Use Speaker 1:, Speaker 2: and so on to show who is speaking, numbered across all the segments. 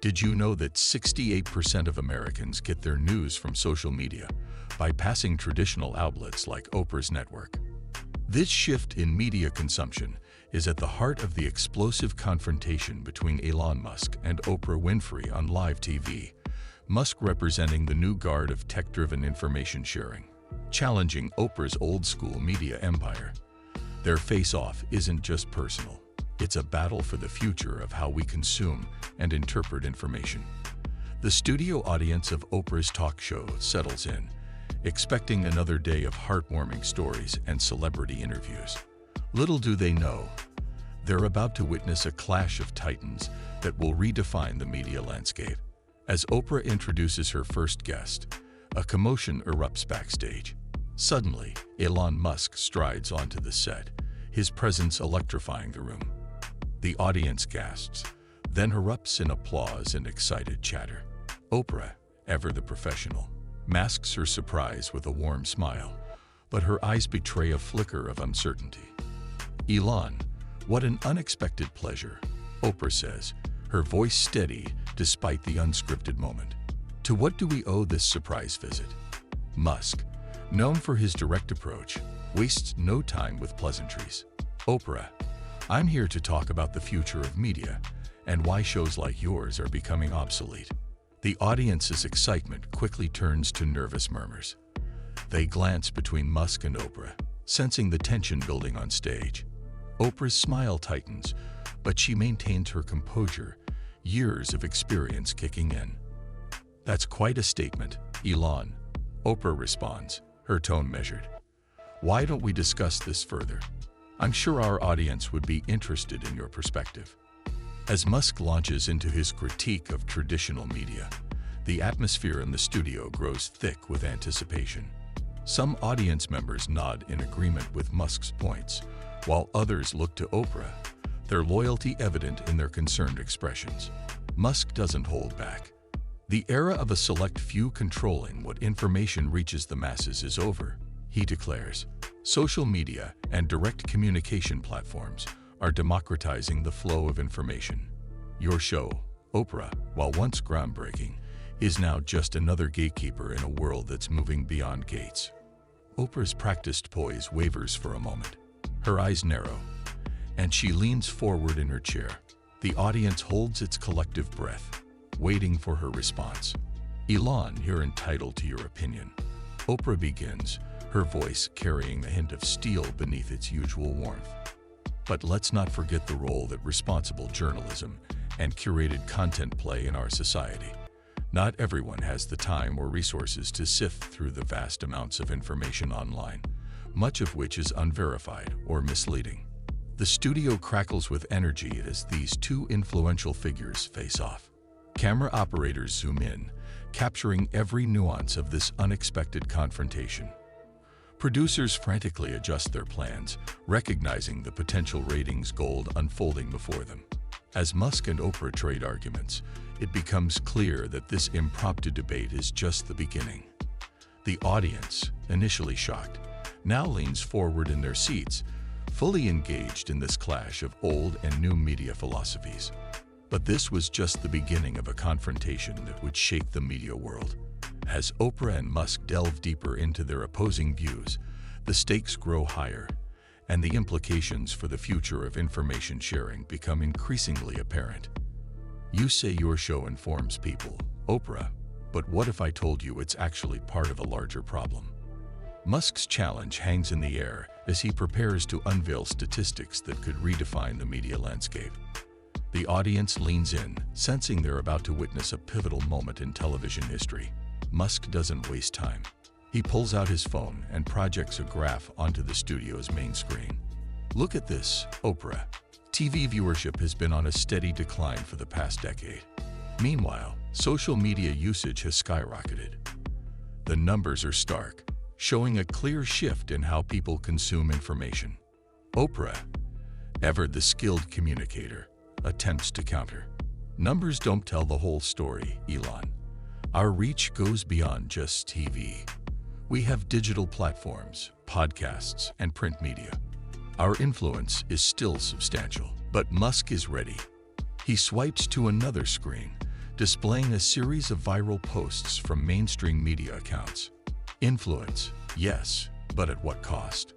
Speaker 1: Did you know that 68% of Americans get their news from social media, bypassing traditional outlets like Oprah's network? This shift in media consumption is at the heart of the explosive confrontation between Elon Musk and Oprah Winfrey on live TV, Musk representing the new guard of tech-driven information sharing, challenging Oprah's old-school media empire. Their face-off isn't just personal. It's a battle for the future of how we consume and interpret information. The studio audience of Oprah's talk show settles in, expecting another day of heartwarming stories and celebrity interviews. Little do they know, they're about to witness a clash of titans that will redefine the media landscape. As Oprah introduces her first guest, a commotion erupts backstage. Suddenly, Elon Musk strides onto the set, his presence electrifying the room. The audience gasps, then erupts in applause and excited chatter. Oprah, ever the professional, masks her surprise with a warm smile, but her eyes betray a flicker of uncertainty. "Elon, what an unexpected pleasure," Oprah says, her voice steady despite the unscripted moment. To what do we owe this surprise visit? Musk, known for his direct approach, wastes no time with pleasantries. "Oprah, I'm here to talk about the future of media and why shows like yours are becoming obsolete." The audience's excitement quickly turns to nervous murmurs. They glance between Musk and Oprah, sensing the tension building on stage. Oprah's smile tightens, but she maintains her composure, years of experience kicking in. "That's quite a statement, Elon," Oprah responds, her tone measured. "Why don't we discuss this further? I'm sure our audience would be interested in your perspective." As Musk launches into his critique of traditional media, the atmosphere in the studio grows thick with anticipation. Some audience members nod in agreement with Musk's points, while others look to Oprah, their loyalty evident in their concerned expressions. Musk doesn't hold back. "The era of a select few controlling what information reaches the masses is over," he declares. "Social media and direct communication platforms are democratizing the flow of information. Your show, Oprah, while once groundbreaking, is now just another gatekeeper in a world that's moving beyond gates." Oprah's practiced poise wavers for a moment. Her eyes narrow, and she leans forward in her chair. The audience holds its collective breath, waiting for her response. "Elon, you're entitled to your opinion," Oprah begins, her voice carrying a hint of steel beneath its usual warmth. "But let's not forget the role that responsible journalism and curated content play in our society. Not everyone has the time or resources to sift through the vast amounts of information online, much of which is unverified or misleading." The studio crackles with energy as these two influential figures face off. Camera operators zoom in, capturing every nuance of this unexpected confrontation. Producers frantically adjust their plans, recognizing the potential ratings gold unfolding before them. As Musk and Oprah trade arguments, it becomes clear that this impromptu debate is just the beginning. The audience, initially shocked, now leans forward in their seats, fully engaged in this clash of old and new media philosophies. But this was just the beginning of a confrontation that would shake the media world. As Oprah and Musk delve deeper into their opposing views, the stakes grow higher, and the implications for the future of information sharing become increasingly apparent. "You say your show informs people, Oprah, but what if I told you it's actually part of a larger problem?" Musk's challenge hangs in the air as he prepares to unveil statistics that could redefine the media landscape. The audience leans in, sensing they're about to witness a pivotal moment in television history. Musk doesn't waste time. He pulls out his phone and projects a graph onto the studio's main screen. "Look at this, Oprah. TV viewership has been on a steady decline for the past decade. Meanwhile, social media usage has skyrocketed." The numbers are stark, showing a clear shift in how people consume information. Oprah, ever the skilled communicator, attempts to counter. "Numbers don't tell the whole story, Elon. Our reach goes beyond just TV. We have digital platforms, podcasts, and print media. Our influence is still substantial." But Musk is ready. He swipes to another screen, displaying a series of viral posts from mainstream media accounts. Influence, yes, but at what cost?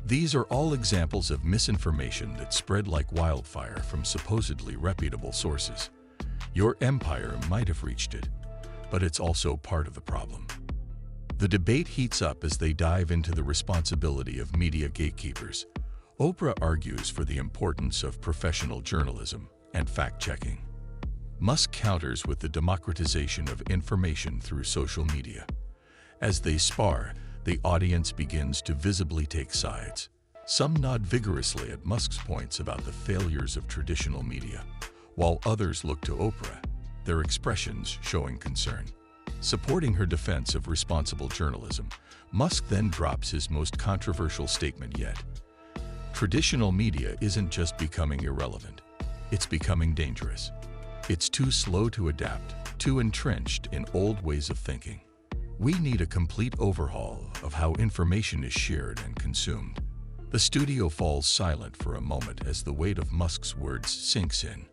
Speaker 1: These are all examples of misinformation that spread like wildfire from supposedly reputable sources. Your empire might have reached it, but it's also part of the problem. The debate heats up as they dive into the responsibility of media gatekeepers. Oprah argues for the importance of professional journalism and fact-checking. Musk counters with the democratization of information through social media. As they spar, the audience begins to visibly take sides. Some nod vigorously at Musk's points about the failures of traditional media, while others look to Oprah, their expressions showing concern. Supporting her defense of responsible journalism, Musk then drops his most controversial statement yet. Traditional media isn't just becoming irrelevant, it's becoming dangerous. It's too slow to adapt, too entrenched in old ways of thinking. We need a complete overhaul of how information is shared and consumed. The studio falls silent for a moment as the weight of Musk's words sinks in.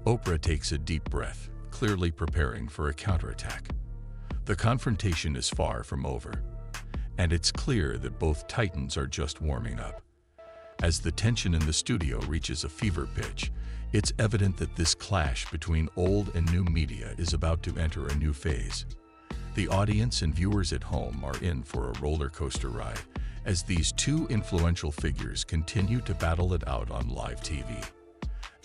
Speaker 1: Oprah takes a deep breath, clearly preparing for a counterattack. The confrontation is far from over, and it's clear that both titans are just warming up. As the tension in the studio reaches a fever pitch, it's evident that this clash between old and new media is about to enter a new phase. The audience and viewers at home are in for a roller coaster ride as these two influential figures continue to battle it out on live TV.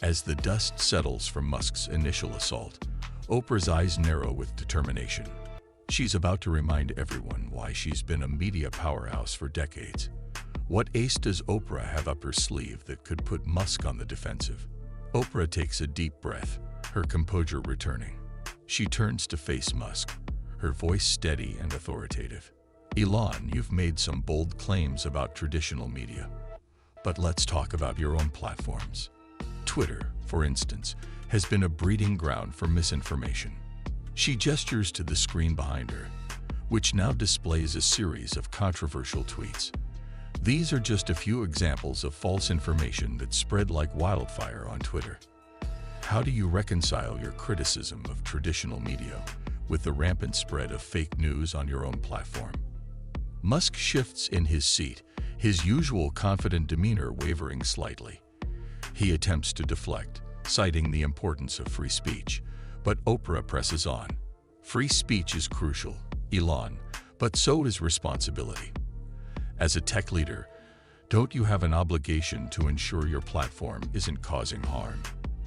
Speaker 1: As the dust settles from Musk's initial assault, Oprah's eyes narrow with determination. She's about to remind everyone why she's been a media powerhouse for decades. What ace does Oprah have up her sleeve that could put Musk on the defensive? Oprah takes a deep breath, her composure returning. She turns to face Musk, her voice steady and authoritative. Elon, you've made some bold claims about traditional media. But let's talk about your own platforms. Twitter, for instance, has been a breeding ground for misinformation. She gestures to the screen behind her, which now displays a series of controversial tweets. These are just a few examples of false information that spread like wildfire on Twitter. How do you reconcile your criticism of traditional media with the rampant spread of fake news on your own platform? Musk shifts in his seat, his usual confident demeanor wavering slightly. He attempts to deflect, citing the importance of free speech, but Oprah presses on. Free speech is crucial, Elon, but so is responsibility. As a tech leader, don't you have an obligation to ensure your platform isn't causing harm?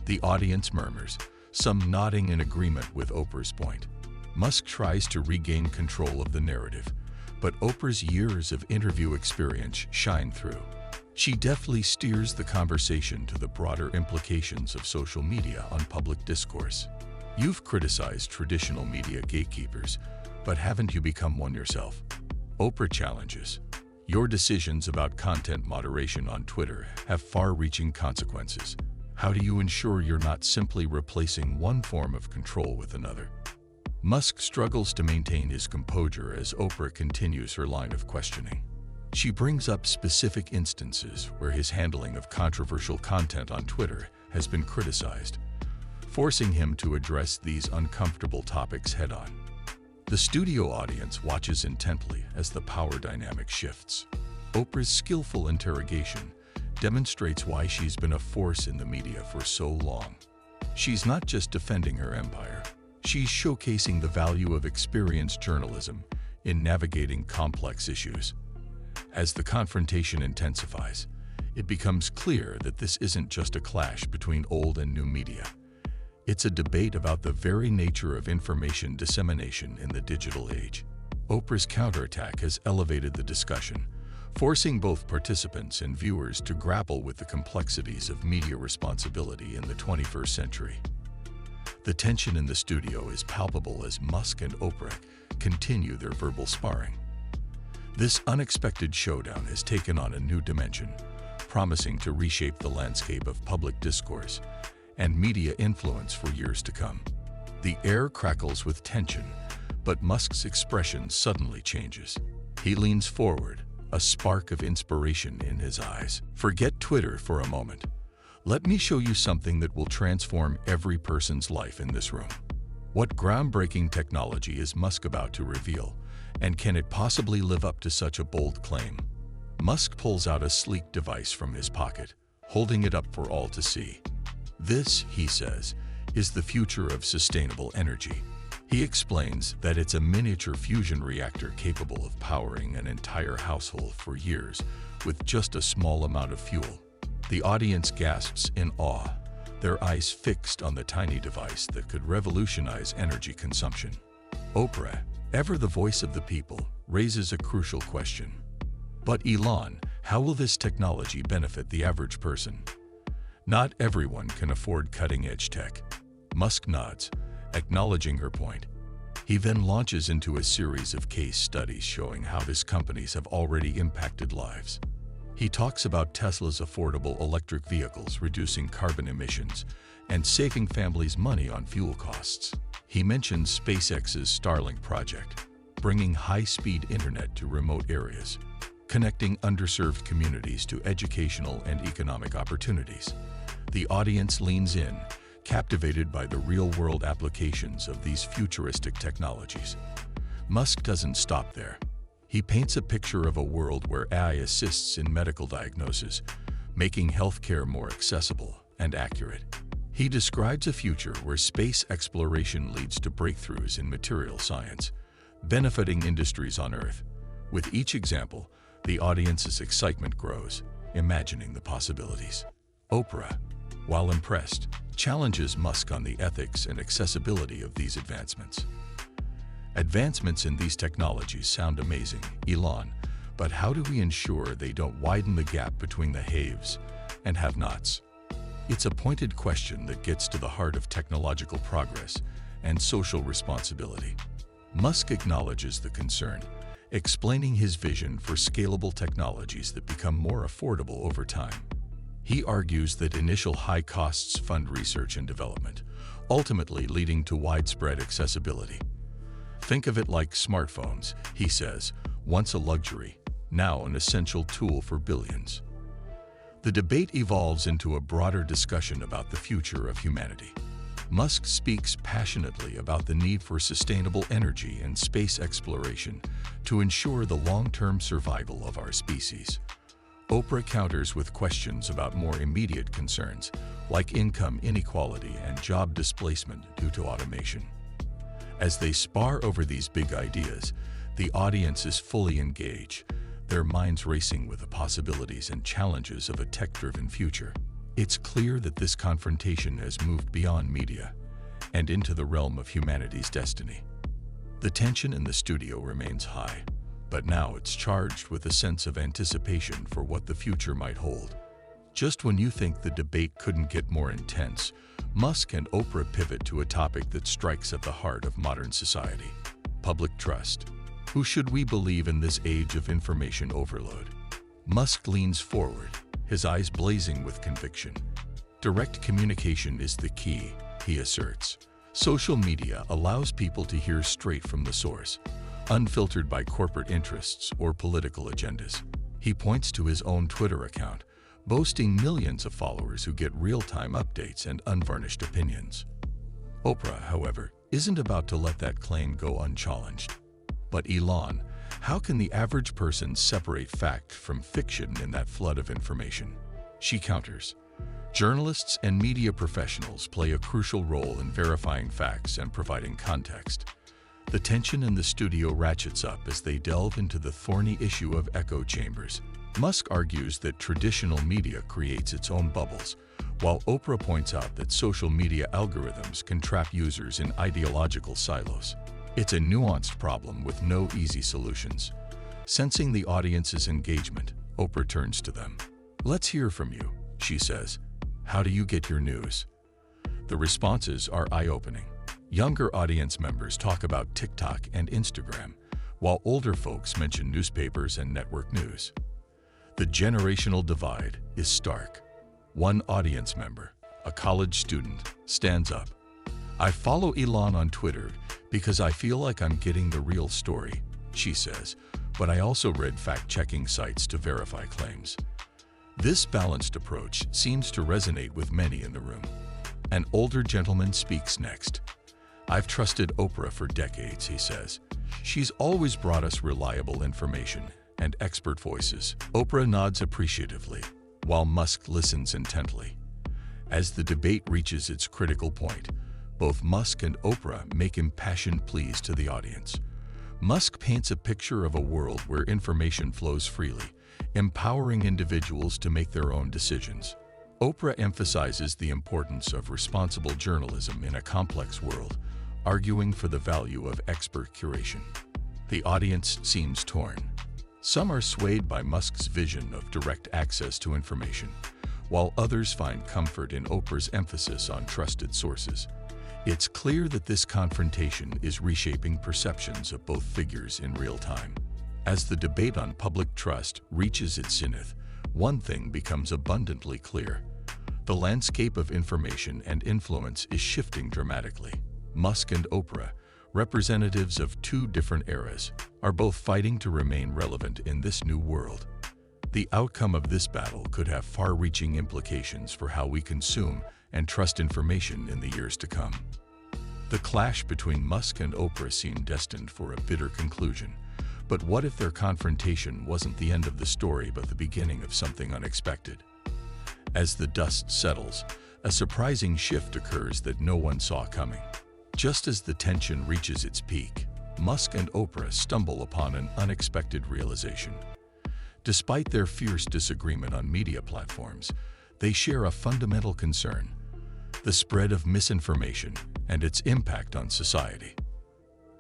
Speaker 1: The audience murmurs, some nodding in agreement with Oprah's point. Musk tries to regain control of the narrative, but Oprah's years of interview experience shine through. She deftly steers the conversation to the broader implications of social media on public discourse. You've criticized traditional media gatekeepers, but haven't you become one yourself? Oprah challenges. Your decisions about content moderation on Twitter have far-reaching consequences. How do you ensure you're not simply replacing one form of control with another? Musk struggles to maintain his composure as Oprah continues her line of questioning. She brings up specific instances where his handling of controversial content on Twitter has been criticized, forcing him to address these uncomfortable topics head-on. The studio audience watches intently as the power dynamic shifts. Oprah's skillful interrogation demonstrates why she's been a force in the media for so long. She's not just defending her empire, she's showcasing the value of experienced journalism in navigating complex issues. As the confrontation intensifies, it becomes clear that this isn't just a clash between old and new media. It's a debate about the very nature of information dissemination in the digital age. Oprah's counterattack has elevated the discussion, forcing both participants and viewers to grapple with the complexities of media responsibility in the 21st century. The tension in the studio is palpable as Musk and Oprah continue their verbal sparring. This unexpected showdown has taken on a new dimension, promising to reshape the landscape of public discourse and media influence for years to come. The air crackles with tension, but Musk's expression suddenly changes. He leans forward, a spark of inspiration in his eyes. Forget Twitter for a moment. Let me show you something that will transform every person's life in this room. What groundbreaking technology is Musk about to reveal, and can it possibly live up to such a bold claim? Musk pulls out a sleek device from his pocket, holding it up for all to see. This, he says, is the future of sustainable energy. He explains that it's a miniature fusion reactor capable of powering an entire household for years with just a small amount of fuel. The audience gasps in awe, their eyes fixed on the tiny device that could revolutionize energy consumption. Oprah, ever the voice of the people, raises a crucial question. But Elon, how will this technology benefit the average person? Not everyone can afford cutting-edge tech. Musk nods, acknowledging her point. He then launches into a series of case studies showing how his companies have already impacted lives. He talks about Tesla's affordable electric vehicles reducing carbon emissions and saving families money on fuel costs. He mentions SpaceX's Starlink project, bringing high-speed internet to remote areas, connecting underserved communities to educational and economic opportunities. The audience leans in, captivated by the real-world applications of these futuristic technologies. Musk doesn't stop there. He paints a picture of a world where AI assists in medical diagnosis, making healthcare more accessible and accurate. He describes a future where space exploration leads to breakthroughs in material science, benefiting industries on Earth. With each example, the audience's excitement grows, imagining the possibilities. Oprah, while impressed, challenges Musk on the ethics and accessibility of these advancements. Advancements in these technologies sound amazing, Elon, but how do we ensure they don't widen the gap between the haves and have-nots? It's a pointed question that gets to the heart of technological progress and social responsibility. Musk acknowledges the concern, explaining his vision for scalable technologies that become more affordable over time. He argues that initial high costs fund research and development, ultimately leading to widespread accessibility. Think of it like smartphones, he says, once a luxury, now an essential tool for billions. The debate evolves into a broader discussion about the future of humanity. Musk speaks passionately about the need for sustainable energy and space exploration to ensure the long-term survival of our species. Oprah counters with questions about more immediate concerns, like income inequality and job displacement due to automation. As they spar over these big ideas, the audience is fully engaged, their minds racing with the possibilities and challenges of a tech-driven future. It's clear that this confrontation has moved beyond media and into the realm of humanity's destiny. The tension in the studio remains high, but now it's charged with a sense of anticipation for what the future might hold. Just when you think the debate couldn't get more intense, Musk and Oprah pivot to a topic that strikes at the heart of modern society: public trust. Who should we believe in this age of information overload? Musk leans forward, his eyes blazing with conviction. Direct communication is the key, he asserts. Social media allows people to hear straight from the source, unfiltered by corporate interests or political agendas. He points to his own Twitter account, boasting millions of followers who get real-time updates and unvarnished opinions. Oprah, however, isn't about to let that claim go unchallenged. But Elon, how can the average person separate fact from fiction in that flood of information? She counters. Journalists and media professionals play a crucial role in verifying facts and providing context. The tension in the studio ratchets up as they delve into the thorny issue of echo chambers. Musk argues that traditional media creates its own bubbles, while Oprah points out that social media algorithms can trap users in ideological silos. It's a nuanced problem with no easy solutions. Sensing the audience's engagement, Oprah turns to them. "Let's hear from you," she says. "How do you get your news?" The responses are eye-opening. Younger audience members talk about TikTok and Instagram, while older folks mention newspapers and network news. The generational divide is stark. One audience member, a college student, stands up. "I follow Elon on Twitter because I feel like I'm getting the real story," she says, "but I also read fact-checking sites to verify claims." This balanced approach seems to resonate with many in the room. An older gentleman speaks next. "I've trusted Oprah for decades," he says. "She's always brought us reliable information and expert voices." Oprah nods appreciatively, while Musk listens intently. As the debate reaches its critical point, both Musk and Oprah make impassioned pleas to the audience. Musk paints a picture of a world where information flows freely, empowering individuals to make their own decisions. Oprah emphasizes the importance of responsible journalism in a complex world, arguing for the value of expert curation. The audience seems torn. Some are swayed by Musk's vision of direct access to information, while others find comfort in Oprah's emphasis on trusted sources. It's clear that this confrontation is reshaping perceptions of both figures in real time. As the debate on public trust reaches its zenith, one thing becomes abundantly clear. The landscape of information and influence is shifting dramatically. Musk and Oprah, representatives of two different eras, are both fighting to remain relevant in this new world. The outcome of this battle could have far-reaching implications for how we consume and trust information in the years to come. The clash between Musk and Oprah seemed destined for a bitter conclusion. But what if their confrontation wasn't the end of the story but the beginning of something unexpected? As the dust settles, a surprising shift occurs that no one saw coming. Just as the tension reaches its peak, Musk and Oprah stumble upon an unexpected realization. Despite their fierce disagreement on media platforms, they share a fundamental concern: the spread of misinformation and its impact on society.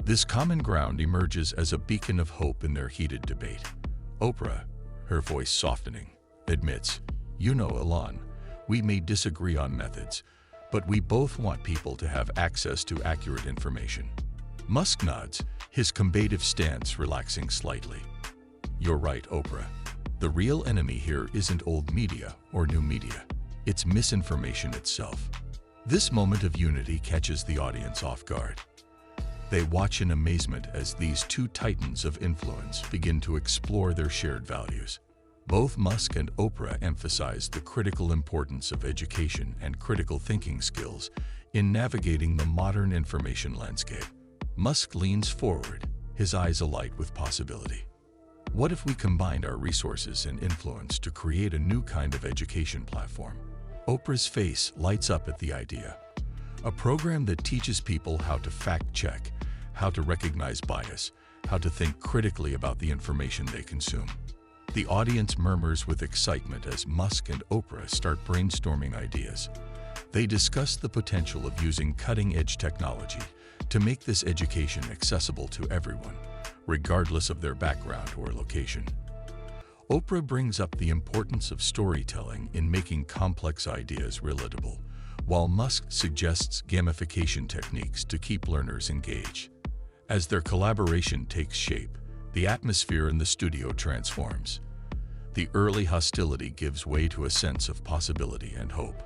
Speaker 1: This common ground emerges as a beacon of hope in their heated debate. Oprah, her voice softening, admits, "You know, Elon, we may disagree on methods, but we both want people to have access to accurate information." Musk nods, his combative stance relaxing slightly. "You're right, Oprah. The real enemy here isn't old media or new media. It's misinformation itself." This moment of unity catches the audience off guard. They watch in amazement as these two titans of influence begin to explore their shared values. Both Musk and Oprah emphasize the critical importance of education and critical thinking skills in navigating the modern information landscape. Musk leans forward, his eyes alight with possibility. "What if we combined our resources and influence to create a new kind of education platform?" Oprah's face lights up at the idea. A program that teaches people how to fact-check, how to recognize bias, how to think critically about the information they consume. The audience murmurs with excitement as Musk and Oprah start brainstorming ideas. They discuss the potential of using cutting-edge technology to make this education accessible to everyone, regardless of their background or location. Oprah brings up the importance of storytelling in making complex ideas relatable, while Musk suggests gamification techniques to keep learners engaged. As their collaboration takes shape, the atmosphere in the studio transforms. The early hostility gives way to a sense of possibility and hope.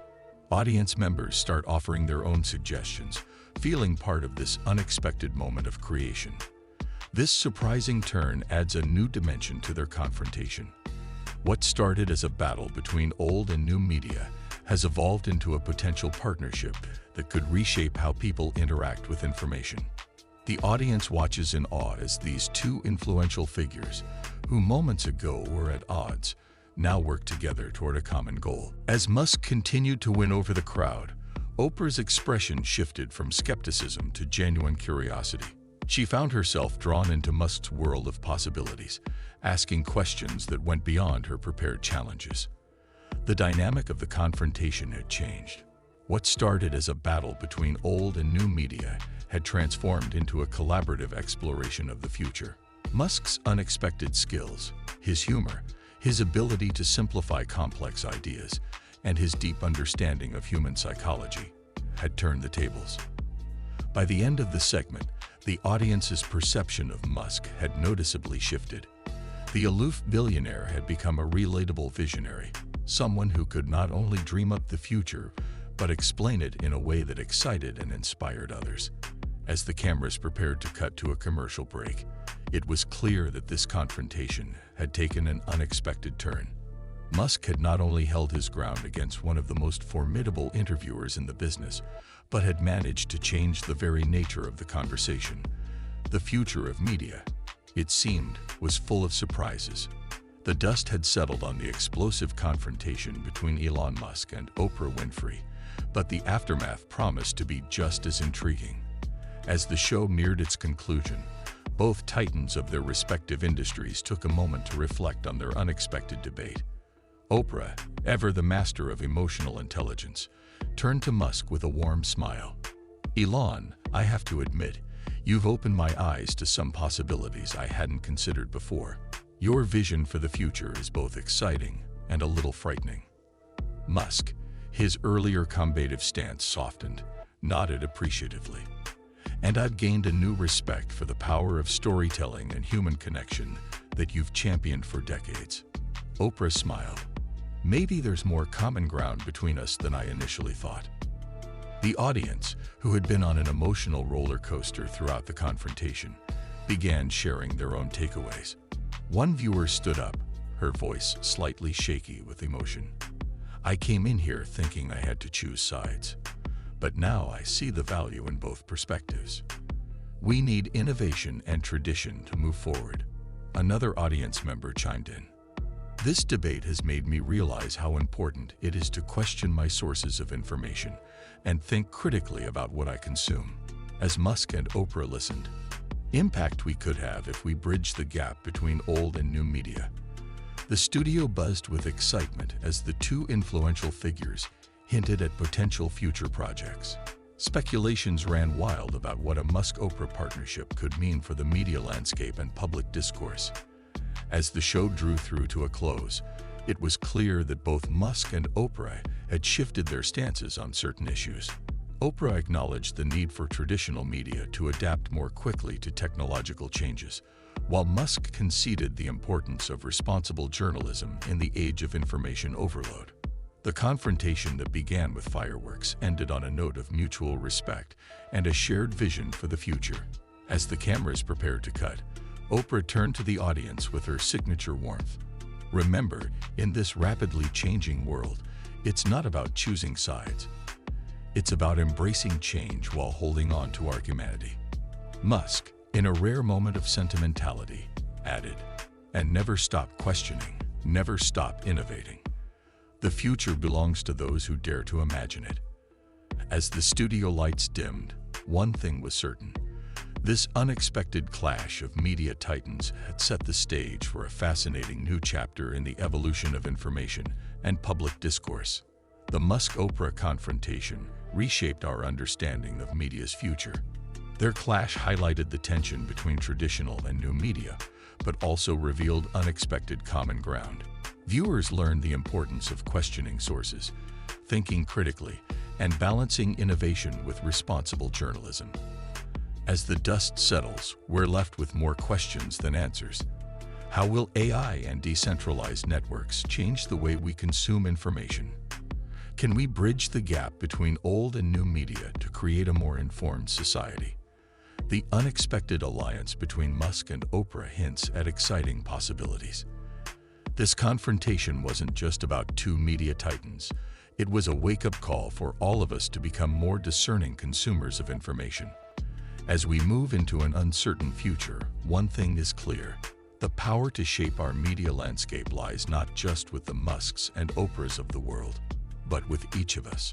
Speaker 1: Audience members start offering their own suggestions, feeling part of this unexpected moment of creation. This surprising turn adds a new dimension to their confrontation. What started as a battle between old and new media has evolved into a potential partnership that could reshape how people interact with information. The audience watches in awe as these two influential figures, who moments ago were at odds, now work together toward a common goal. As Musk continued to win over the crowd, Oprah's expression shifted from skepticism to genuine curiosity. She found herself drawn into Musk's world of possibilities, asking questions that went beyond her prepared challenges. The dynamic of the confrontation had changed. What started as a battle between old and new media had transformed into a collaborative exploration of the future. Musk's unexpected skills, his humor, his ability to simplify complex ideas, and his deep understanding of human psychology had turned the tables. By the end of the segment, the audience's perception of Musk had noticeably shifted. The aloof billionaire had become a relatable visionary, someone who could not only dream up the future, but explain it in a way that excited and inspired others. As the cameras prepared to cut to a commercial break, it was clear that this confrontation had taken an unexpected turn. Musk had not only held his ground against one of the most formidable interviewers in the business, but had managed to change the very nature of the conversation. The future of media, it seemed, was full of surprises. The dust had settled on the explosive confrontation between Elon Musk and Oprah Winfrey, but the aftermath promised to be just as intriguing. As the show neared its conclusion, both titans of their respective industries took a moment to reflect on their unexpected debate. Oprah, ever the master of emotional intelligence, turned to Musk with a warm smile. "Elon, I have to admit, you've opened my eyes to some possibilities I hadn't considered before. Your vision for the future is both exciting and a little frightening." Musk, his earlier combative stance softened, nodded appreciatively. "And I've gained a new respect for the power of storytelling and human connection that you've championed for decades." Oprah smiled. "Maybe there's more common ground between us than I initially thought." The audience, who had been on an emotional roller coaster throughout the confrontation, began sharing their own takeaways. One viewer stood up, her voice slightly shaky with emotion. "I came in here thinking I had to choose sides, but now I see the value in both perspectives. We need innovation and tradition to move forward." Another audience member chimed in. "This debate has made me realize how important it is to question my sources of information and think critically about what I consume." As Musk and Oprah listened, impact we could have if we bridge the gap between old and new media. The studio buzzed with excitement as the two influential figures hinted at potential future projects. Speculations ran wild about what a Musk-Oprah partnership could mean for the media landscape and public discourse. As the show drew through to a close, it was clear that both Musk and Oprah had shifted their stances on certain issues. Oprah acknowledged the need for traditional media to adapt more quickly to technological changes, while Musk conceded the importance of responsible journalism in the age of information overload. The confrontation that began with fireworks ended on a note of mutual respect and a shared vision for the future. As the cameras prepared to cut, Oprah turned to the audience with her signature warmth. "Remember, in this rapidly changing world, it's not about choosing sides. It's about embracing change while holding on to our humanity." Musk, in a rare moment of sentimentality, added, "And never stop questioning, never stop innovating. The future belongs to those who dare to imagine it." As the studio lights dimmed, one thing was certain. This unexpected clash of media titans had set the stage for a fascinating new chapter in the evolution of information and public discourse. The Musk-Oprah confrontation reshaped our understanding of media's future. Their clash highlighted the tension between traditional and new media, but also revealed unexpected common ground. Viewers learned the importance of questioning sources, thinking critically, and balancing innovation with responsible journalism. As the dust settles, we're left with more questions than answers. How will AI and decentralized networks change the way we consume information? Can we bridge the gap between old and new media to create a more informed society? The unexpected alliance between Musk and Oprah hints at exciting possibilities. This confrontation wasn't just about two media titans. It was a wake-up call for all of us to become more discerning consumers of information. As we move into an uncertain future, one thing is clear. The power to shape our media landscape lies not just with the Musks and Oprahs of the world, but with each of us.